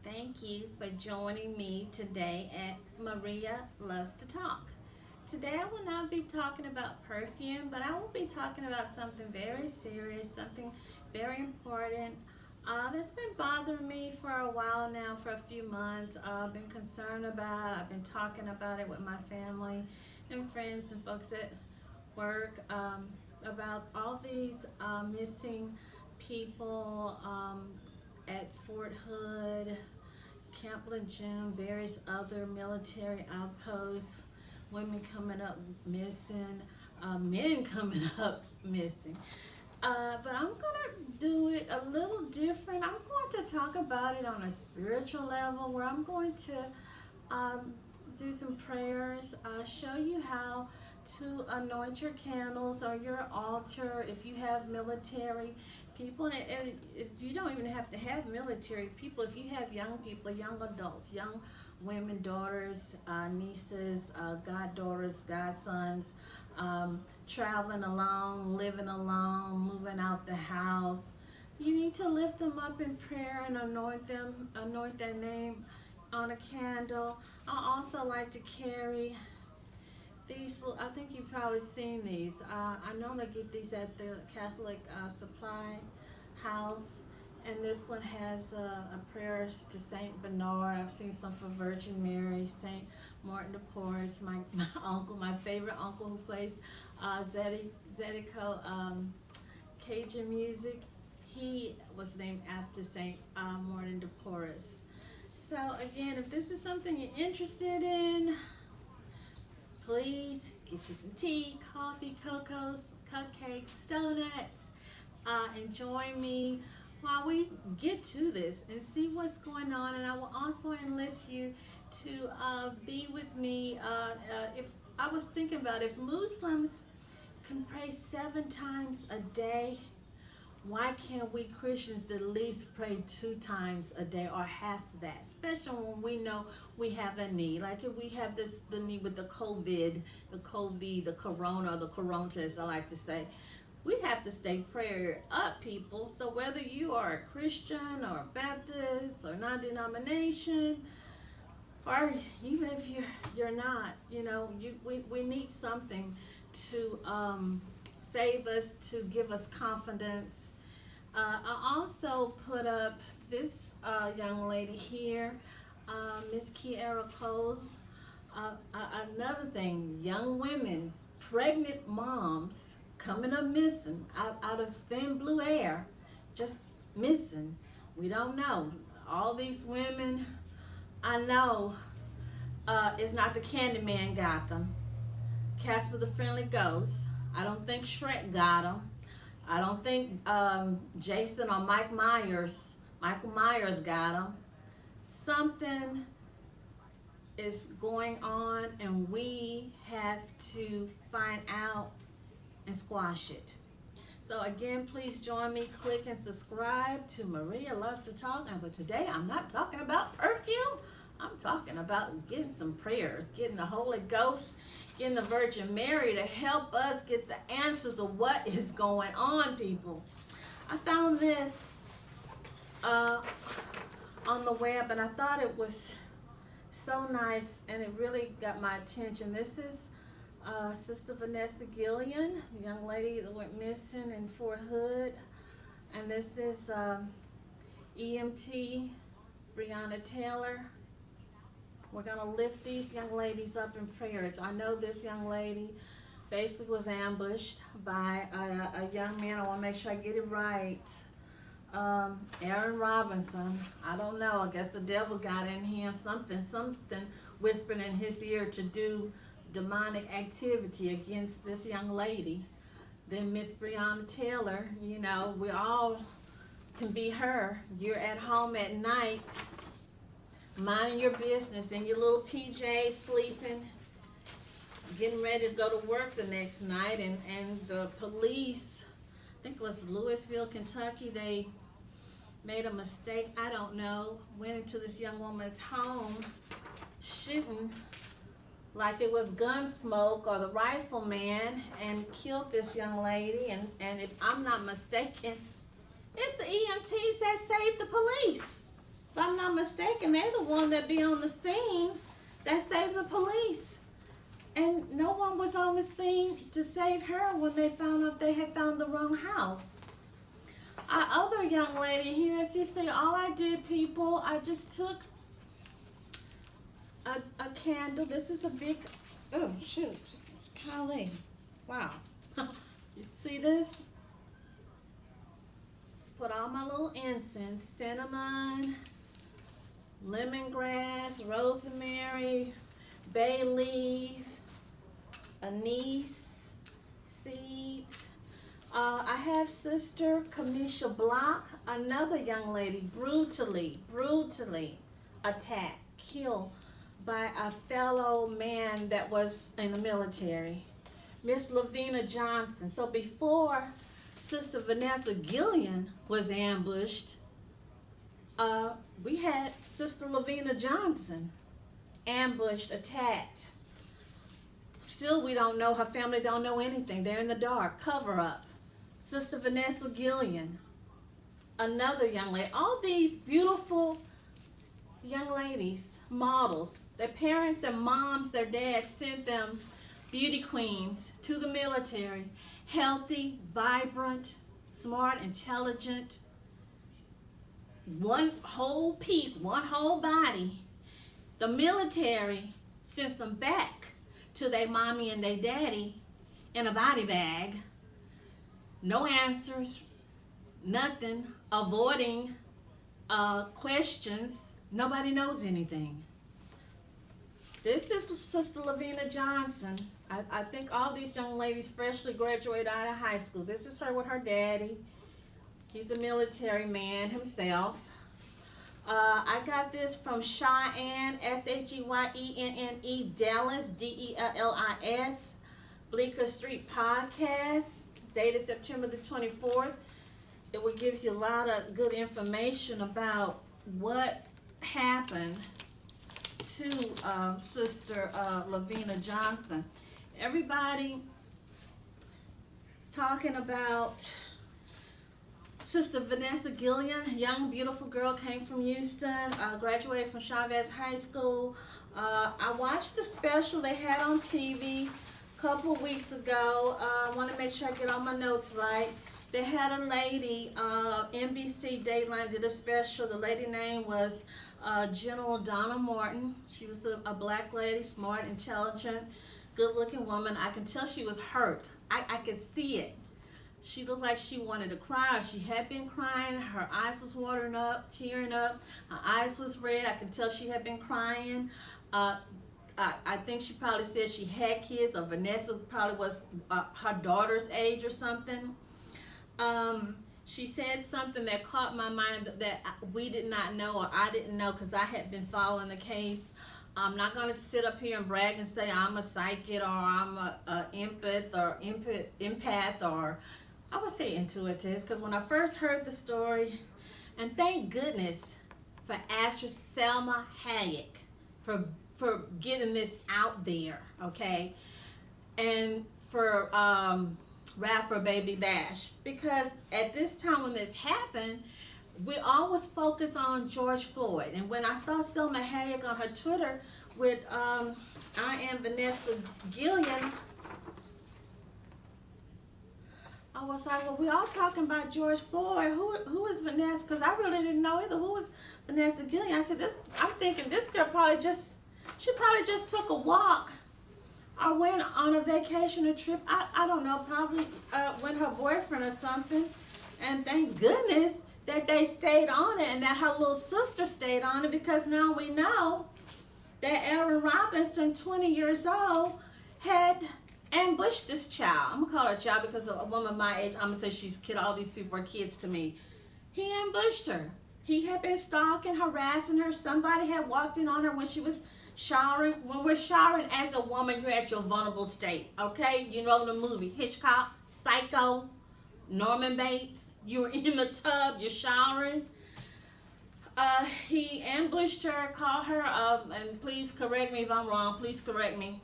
Thank you for joining me today at Maria Loves to Talk. Today I will not be talking about perfume, but I will be talking about something very serious, something very important that's been bothering me for a while now, for a few months. I've been concerned about, I've been talking about it with my family and friends and folks at work about all these missing people at Fort Hood, Camp Lejeune, various other military outposts, women coming up missing, men coming up missing. But I'm going to do it a little different. I'm going to talk about it on a spiritual level where I'm going to do some prayers, show you how to anoint your candles or your altar if you have military people. And you don't even have to have military people. If you have young people, young adults, young women, daughters, nieces, goddaughters, godsons, traveling alone, living alone, moving out the house, you need to lift them up in prayer and anoint them, anoint their name on a candle. I also like to carry these. I think you've probably seen these. I normally get these at the Catholic supply house, and this one has a prayers to Saint Bernard. I've seen some for Virgin Mary, Saint Martin de Porres, my uncle, my favorite uncle who plays Zydeco Cajun music. He was named after Saint Martin de Porres. So again, if this is something you're interested in, please get you some tea, coffee, cocos, cupcakes, donuts, and join me while we get to this and see what's going on. And I will also enlist you to be with me. If I was thinking about, if Muslims can pray 7 times a day, why can't we Christians at least pray 2 times a day or half that? Especially when we know we have a need. Like if we have the need with the corona, the corona, as I like to say. We have to stay prayer up, people. So whether you are a Christian or a Baptist or non-denomination, or even if you're not, we need something to save us, to give us confidence. I also put up this young lady here, Miss Kiara Coles. Another thing, young women, pregnant moms coming up missing out of thin blue air, just missing. We don't know. All these women, I know it's not the Candyman got them. Casper the Friendly Ghost. I don't think Shrek got them. I don't think Jason or Michael Myers got them. Something is going on, and we have to find out and squash it. So again, please join me, click and subscribe to Maria Loves to Talk. And but today I'm not talking about perfume. I'm talking about getting some prayers, getting the Holy Ghost, getting the Virgin Mary to help us get the answers of what is going on, people. I found this on the web, and I thought it was so nice, and it really got my attention. This is Sister Vanessa Guillen, the young lady that went missing in Fort Hood. And this is EMT Breonna Taylor. We're going to lift these young ladies up in prayers. I know this young lady basically was ambushed by a young man. I want to make sure I get it right. Aaron Robinson. I don't know. I guess the devil got in him. Something whispered in his ear to do demonic activity against this young lady. Then Miss Breonna Taylor, we all can be her. You're at home at night, minding your business in your little PJs, sleeping, getting ready to go to work the next night, and the police, I think it was Louisville, Kentucky, they made a mistake, I don't know, went into this young woman's home, shooting like it was Gunsmoke or the Rifleman, and killed this young lady. And if I'm not mistaken, it's the EMTs that saved the police. If I'm not not mistaken, they're the one that be on the scene that saved the police. And no one was on the scene to save her when they found out they had found the wrong house. Our other young lady here, she said, all I did, people, I just took a candle. This is a big, oh, shoot, it's kind of late. Wow. You see this? Put all my little incense, cinnamon, lemongrass, rosemary, bay leaf, anise, seeds. I have Sister Kamisha Block, another young lady, brutally attacked, killed by a fellow man that was in the military. Miss LaVena Johnson. So before Sister Vanessa Guillen was ambushed, we had Sister LaVena Johnson ambushed, attacked. Still, we don't know. Her family don't know anything. They're in the dark. Cover up. Sister Vanessa Guillen, another young lady. All these beautiful young ladies, models. Their parents and moms, their dads sent them beauty queens to the military. Healthy, vibrant, smart, intelligent. One whole piece, one whole body. The military sends them back to their mommy and their daddy in a body bag. No answers, nothing, avoiding questions. Nobody knows anything. This is Sister LaVena Johnson. I think all these young ladies freshly graduated out of high school. This is her with her daddy. He's a military man himself. I got this from Cheyenne, Sheyenne Dellis, Dellis, Bleecker Street Podcast, dated September the 24th. It will give you a lot of good information about what happened to Sister LaVena Johnson. Everybody talking about Sister Vanessa Guillen, young, beautiful girl, came from Houston, graduated from Chavez High School. I watched the special they had on TV a couple of weeks ago. I want to make sure I get all my notes right. They had a lady, NBC Dateline did a special. The lady name was General Donna Morton. She was a black lady, smart, intelligent, good-looking woman. I can tell she was hurt. I could see it. She looked like she wanted to cry. She had been crying. Her eyes was watering up, tearing up. Her eyes was red. I could tell she had been crying. I think she probably said she had kids, or Vanessa probably was her daughter's age or something. She said something that caught my mind that we did not know, or I didn't know, because I had been following the case. I'm not going to sit up here and brag and say I'm a psychic, or I'm a empath, or I would say intuitive, because when I first heard the story, and thank goodness for actress Salma Hayek for getting this out there, okay, and for rapper Baby Bash, because at this time when this happened, we always focus on George Floyd. And when I saw Salma Hayek on her Twitter with I am Vanessa Guillen, I was like, well, we all talking about George Floyd. Who is Vanessa? Because I really didn't know either. Who was Vanessa Guillen? I said, I'm thinking this girl probably just took a walk or went on a vacation or trip. I don't know, probably with her boyfriend or something. And thank goodness that they stayed on it and that her little sister stayed on it, because now we know that Aaron Robinson, 20 years old, had ambushed this child. I'm going to call her a child because a woman my age, I'm going to say she's kid. All these people are kids to me. He ambushed her. He had been stalking, harassing her. Somebody had walked in on her when she was showering. When we're showering as a woman, you're at your vulnerable state, okay? You know the movie Hitchcock, Psycho, Norman Bates. You're in the tub, you're showering. He ambushed her, called her, and please correct me if I'm wrong, please correct me.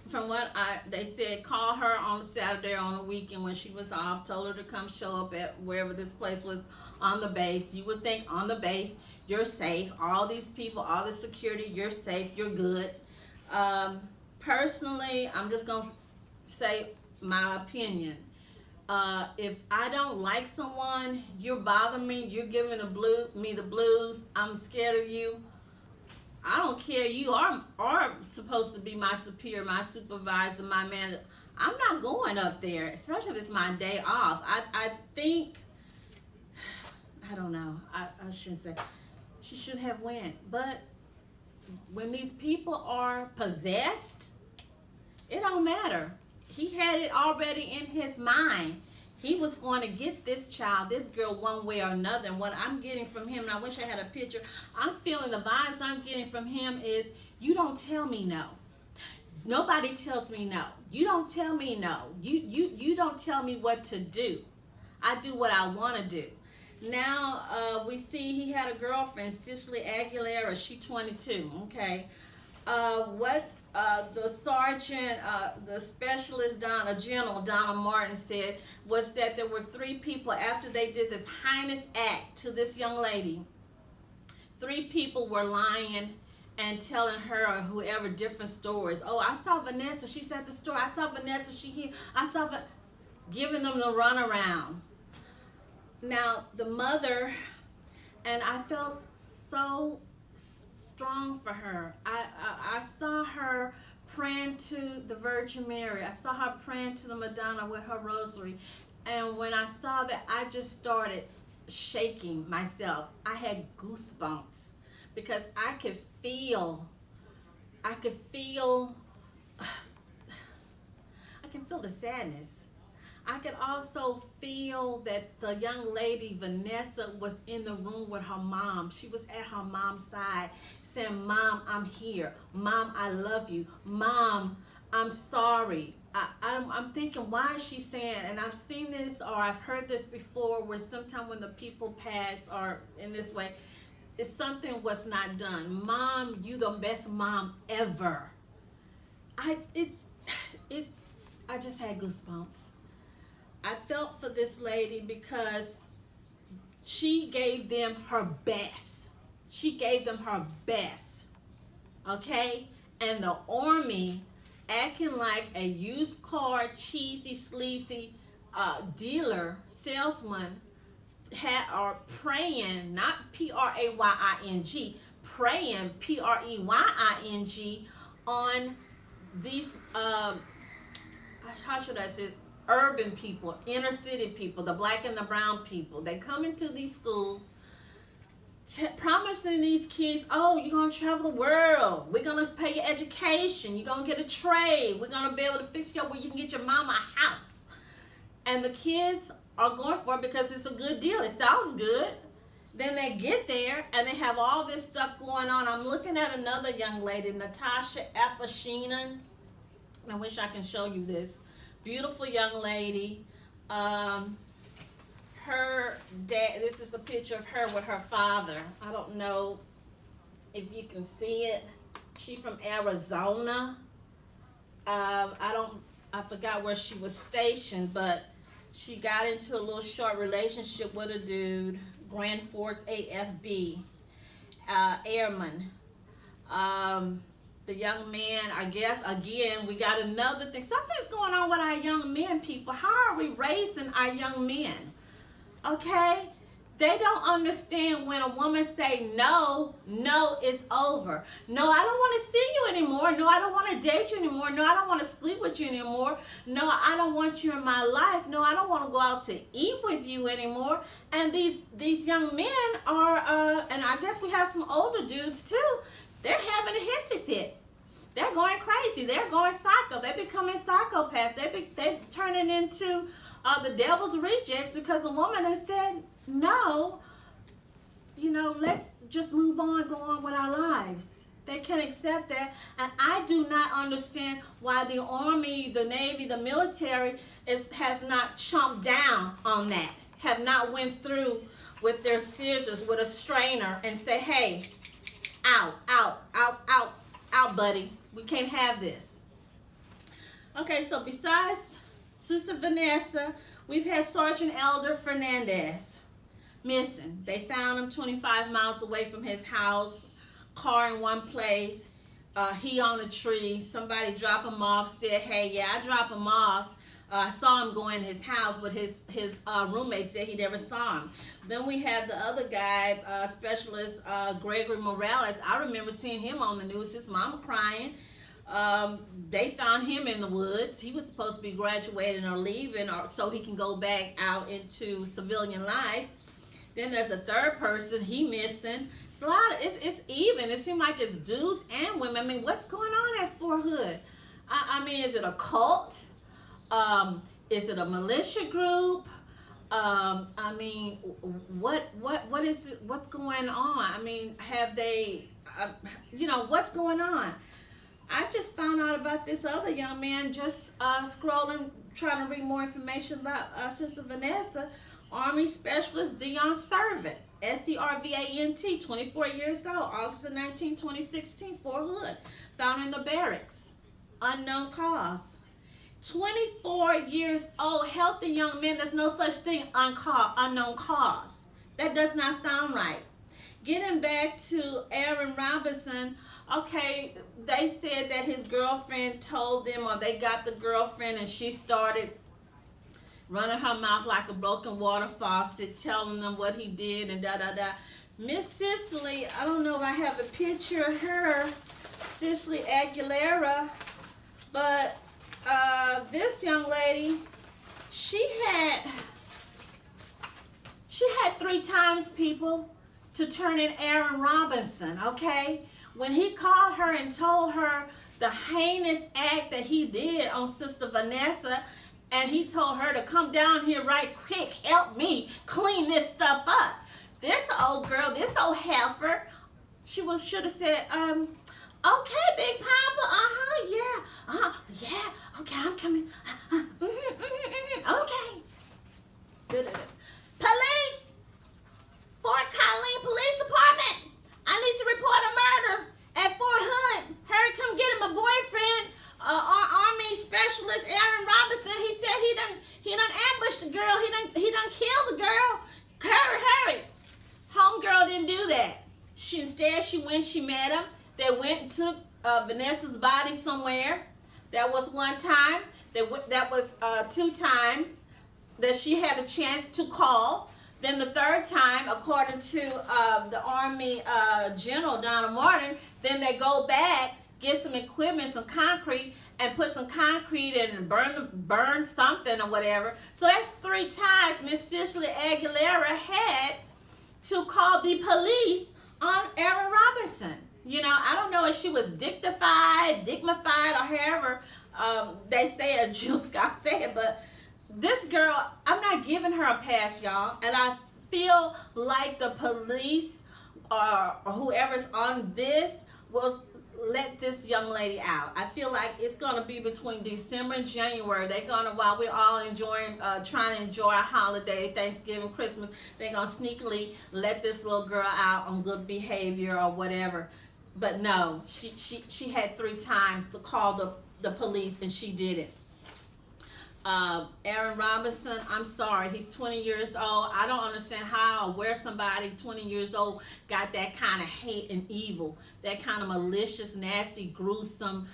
From what they said, call her on Saturday or on the weekend when she was off, told her to come show up at wherever this place was on the base. You would think on the base you're safe. All these people, all the security, you're safe, you're good. Personally, I'm just going to say my opinion. If I don't like someone, you're bothering me, you're giving me the blues, I'm scared of you, I don't care, you are supposed to be my superior, my supervisor, my manager. I'm not going up there, especially if it's my day off. I think, I don't know, I shouldn't say, she should have went. But when these people are possessed, it don't matter. He had it already in his mind. He was going to get this child, this girl, one way or another. And what I'm getting from him, and I wish I had a picture, I'm feeling the vibes I'm getting from him is, you don't tell me no. Nobody tells me no. You don't tell me no. You don't tell me what to do. I do what I want to do. Now, we see he had a girlfriend, Cicely Aguilera. She 22, okay. The sergeant, the specialist, General Donna Martin said was that there were 3 people after they did this heinous act to this young lady. 3 people were lying and telling her or whoever different stories. Oh, I saw Vanessa. She's at the store. I saw Vanessa. She here. I saw giving them the runaround. Now, the mother, and I felt so strong for her. I saw her praying to the Virgin Mary. I saw her praying to the Madonna with her rosary. And when I saw that, I just started shaking myself. I had goosebumps because I could feel the sadness. I could also feel that the young lady, Vanessa, was in the room with her mom. She was at her mom's side saying, Mom, I'm here. Mom, I love you. Mom, I'm sorry. I'm thinking, why is she saying, and I've seen this or I've heard this before, where sometimes when the people pass or in this way, if something was not done. Mom, you the best mom ever. I just had goosebumps. I felt for this lady because she gave them her best. She gave them her best. Okay? And the army acting like a used car, cheesy, sleazy dealer, salesman, are praying, not P-R-A-Y-I-N-G, praying, P-R-E-Y-I-N-G, on these, how should I say, urban people, inner city people, the black and the brown people. They come into these schools promising these kids, oh, you're going to travel the world. We're going to pay your education. You're going to get a trade. We're going to be able to fix you up where you can get your mama a house. And the kids are going for it because it's a good deal. It sounds good. Then they get there and they have all this stuff going on. I'm looking at another young lady, Natasha Apashina. I wish I can show you this. Beautiful young lady. Her dad, this is a picture of her with her father. I don't know if you can see it. She's from Arizona. I forgot where she was stationed, but she got into a little short relationship with a dude, Grand Forks AFB, airman. The young man, I guess, again, we got another thing. Something's going on with our young men, people. How are we raising our young men? Okay? They don't understand when a woman say no, no, it's over. No, I don't want to see you anymore. No, I don't want to date you anymore. No, I don't want to sleep with you anymore. No, I don't want you in my life. No, I don't want to go out to eat with you anymore. And these young men are, and I guess we have some older dudes too, they're having a hissy fit. They're going crazy. They're going psycho. They're becoming psychopaths. They're turning into the devil's rejects because the woman has said, no, let's just move on, go on with our lives. They can't accept that. And I do not understand why the Army, the Navy, the military has not chomped down on that, have not went through with their scissors, with a strainer and say, hey, out, buddy. We can't have this. Okay, so besides Sister Vanessa, we've had Sergeant Elder Fernandez. missing. They found him 25 miles away from his house, car in one place. He on a tree. Somebody dropped him off, said, hey, yeah, I dropped him off. I saw him go in his house, but his roommate said he never saw him. Then we have the other guy, specialist Gregory Morales. I remember seeing him on the news, his mama crying. They found him in the woods. He was supposed to be graduating or leaving so he can go back out into civilian life. Then there's a third person, he missing. It's a lot of, it's even. It seems like it's dudes and women. I mean, what's going on at Fort Hood? I mean, is it a cult? Is it a militia group? I mean, what is it? What's going on? I mean, have they, what's going on? I just found out about this other young man just scrolling, trying to read more information about Sister Vanessa. Army Specialist Dion Servant, S-E-R-V-A-N-T, 24 years old, August the 19th, 2016, Fort Hood, found in the barracks, unknown cause. 24 years old, healthy young man. There's no such thing, unknown cause. That does not sound right. Getting back to Aaron Robinson, okay, they said that his girlfriend told them, or they got the girlfriend and she started running her mouth like a broken water faucet, telling them what he did and da-da-da. Miss Cicely, I don't know if I have a picture of her, Cicely Aguilera, but this young lady, she had 3 times, people, to turn in Aaron Robinson, okay? When he called her and told her the heinous act that he did on Sister Vanessa, and he told her to come down here right quick, help me clean this stuff up. This old girl, this old heifer, should have said, okay, Big Papa, yeah, okay, I'm coming, okay. Police, Fort Colleen Police Department, I need to report a murder at Fort Hood. Hurry, come get him, my boyfriend. Our Army Specialist Aaron Robinson, he said he done ambushed the girl. He done killed the girl. Hurry. Homegirl didn't do that. Instead she met him. They went and took Vanessa's body somewhere. That was one time. That was 2 times that she had a chance to call. Then the third time, according to the Army General Donald Martin, then they go back, get some equipment, some concrete, and put some concrete in and burn something or whatever. So that's 3 times Miss Cicely Aguilera had to call the police on Aaron Robinson. I don't know if she was dignified, or however they say a Jill Scott said, but this girl, I'm not giving her a pass, y'all. And I feel like the police or whoever's on this will let this young lady out. I feel like it's going to be between December and January. They're going to, while we're all enjoying, trying to enjoy our holiday, Thanksgiving, Christmas, they're going to sneakily let this little girl out on good behavior or whatever. But no, she had 3 times to call the police, and she did it. Aaron Robinson, I'm sorry, he's 20 years old. I don't understand how or where somebody 20 years old got that kind of hate and evil, that kind of malicious, nasty, gruesome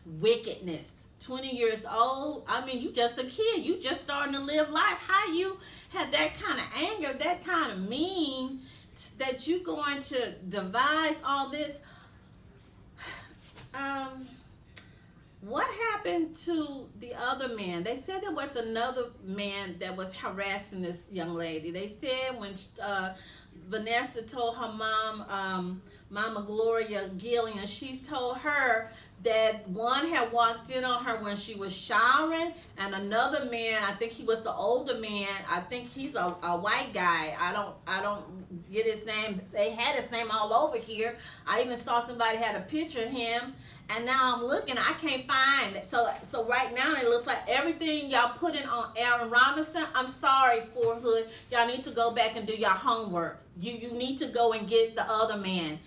wickedness. 20 years old, I mean, you just a kid. You just starting to live life. How you have that kind of anger, that kind of mean, that you going to devise all this? What happened to the other man? They said there was another man that was harassing this young lady. They said when Vanessa told her mom, Mama Gloria Gillen, she's told her that one had walked in on her when she was showering, and another man, I think he was the older man, I think he's a white guy. I don't get his name. They had his name all over here. I even saw somebody had a picture of him. And now I'm looking, I can't find it. So right now it looks like everything y'all putting on Aaron Robinson, I'm sorry, Fort Hood, y'all need to go back and do your homework. You need to go and get the other man.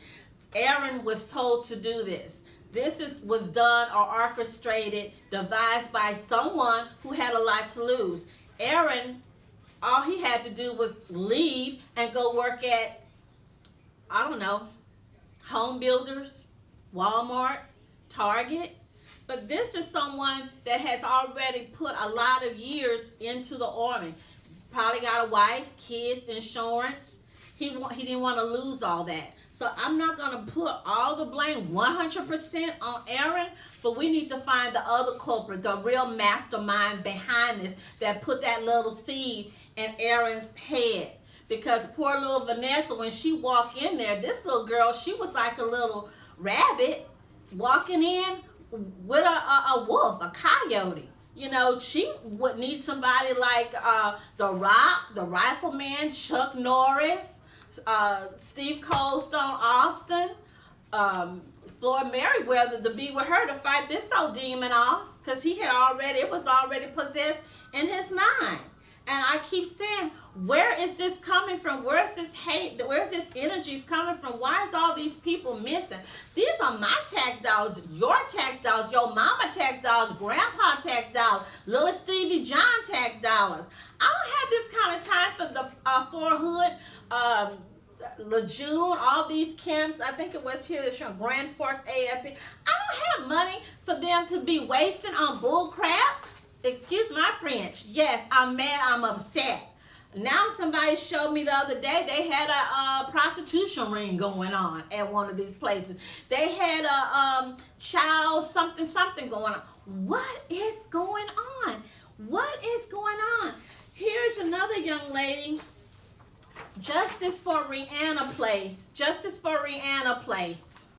Aaron was told to do this. Was done or orchestrated, devised by someone who had a lot to lose. Aaron all he had to do was leave and go work at, I don't know, Home Builders, Walmart, Target. But this is someone that has already put a lot of years into the Army. Probably got a wife, kids, insurance. He didn't want to lose all that. So I'm not going to put all the blame 100% on Aaron, but we need to find the other culprit, the real mastermind behind this that put that little seed in Aaron's head. Because poor little Vanessa, when she walked in there, this little girl, she was like a little rabbit walking in with a wolf, a coyote. You know, she would need somebody like The Rock, the Rifleman, Chuck Norris, Steve Coldstone Austin, Floyd Merriweather to be with her to fight this old demon off, because it was already possessed in his mind. And I keep saying, where is this coming from? Where is this hate? Where is this energies coming from? Why is all these people missing? These are my tax dollars, your tax dollars, your mama tax dollars, grandpa tax dollars, little Stevie John tax dollars. I don't have this kind of time for the Fort Hood, Lejeune, all these camps. I think it was here, from Grand Forks AFP. I don't have money for them to be wasting on bull crap. Excuse my French. Yes, I'm mad, I'm upset. Now somebody showed me the other day they had a prostitution ring going on at one of these places. They had a child something going on. What is going on? What is going on? Here's another young lady. Justice for Breonna Place. Justice for Breonna Place.